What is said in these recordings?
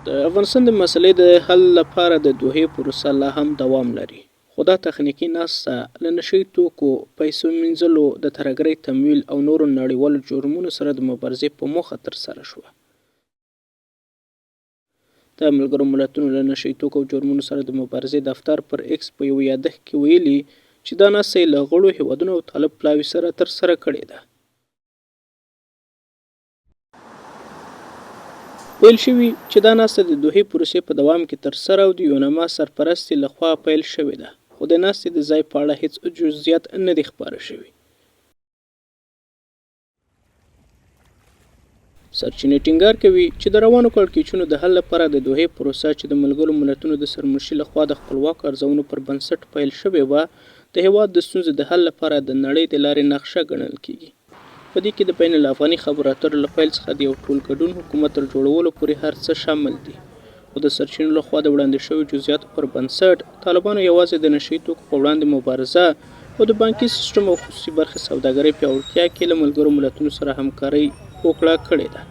د افغانستان د مسلې د حل لپاره د دوحې پروسه لا هم دوام لري، خو دا تخنیکي ناسته له نشي توکو، پیسو مینځلو، د ترهګرۍ تمویل او نورو نړیوالو جرمونو سره د مبارزې په موخه ترسره شوه. د ملګرو ملتونو له نشي توکو او جرمونو سره د مبارزې دفتر پر اېکس په یو یادښت کې ویلي چې دا ناسته یې له غړو هېوادونو او طالب پلاوي سره ترسره کړې ده. ویل شوي چې دا ناسته د دوحې پروسې په دوام کې ترسره او د یوناما سرپرستي لخوا پیل شوې ده، خو د ناستې د ځای په اړه هیڅ جزئیات نه دي خپاره شوي. سرچینې ټینګار کوي چې د روانو کړکېچونو د حل لپاره د دوحې پروسه چې د ملګرو ملتونو د سرمشرۍ لخوا د خپلواک ارزونو پر بنسټ پیل شوې وه، د هېواد د ستونزو د حل لپاره د نړۍ د لارې نقشه ګڼل کېږي. په دې کې د بین الافغاني خبرو اترو له پیل څخه د یو ټول ګډون حکومت تر جوړولو پورې هر څه شامل دي، خو د سرچینو لخوا د وړاندې شویو جزئیاتو پر بنسټ طالبانو یوازې د نشي توکو په وړاندې مبارزه او د بانکي سیستم او خصوصي برخې سوداګرۍ پیاوړتیا کې له ملګرو ملتونو سره همکارۍ وکړه کړې ده.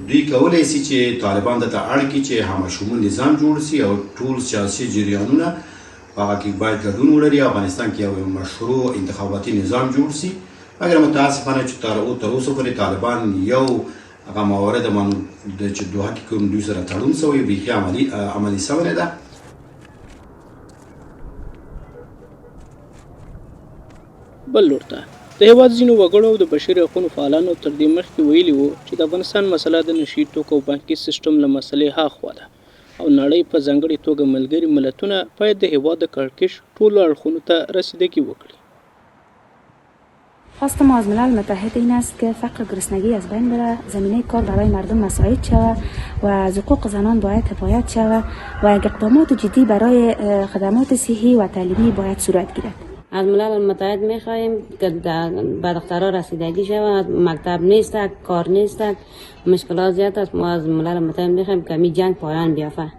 دوی کولی شي چې طالبان ته اړ کړي چې همشمول نظام جوړ شي او ټول سیاسي جریانونه په هغه کې باید ګډون ولري. افغانستان کې یو مشروع انتخاباتي نظام جوړ شي، مګر متاسفانه چې تر اوسه پورې طالبان یو هغه موارد چې دوحه کې کوم دوی سره تړون شوی بیخي عملي شوی نه ده. بل لور ته د هېواد ځینو وګړو او د بشري حقونو فعالانو تر دې مخکې ویلي وو چې د افغانستان مسله د نشي توکو او بانکي سیستم له مسلې هاخوا ده او نړۍ په ځانګړې توګه ملګري ملتونه باید د هېواد د کړکېچ ټولو اړخونو ته رسیدګي وکړي. خواست ما از ملل متحد این است که فقر گرسنگی از بین بره، زمینه کار برای مردم مساعد شود و از حقوق زنان باید حمایت شود و اقدامات جدی برای خدمات صحی و تعلیمی باید صورت گیرد. از ملل متحد میخواهیم که به دخترها رسیدگی شود، مکتب نیست، کار نیست، مشکلات زیاد است. ما از ملل متحد میخواهیم که می جنگ پایان بیافته.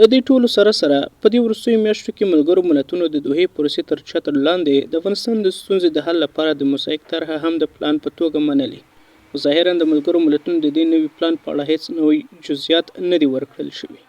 له دې ټولو سره په دې وروستیو میاشتو کې ملګرو ملتونو د دوحې پروسې تر چتر لاندې د افغانستان د ستونزې د حل لپاره د موسیق طرحه هم د پلان په توګه منلې، خو ظاهراً د ملګرو ملتونو د دې نوي پلان په اړه هیڅ نوي جزئیات نه دي ورکړل شوي.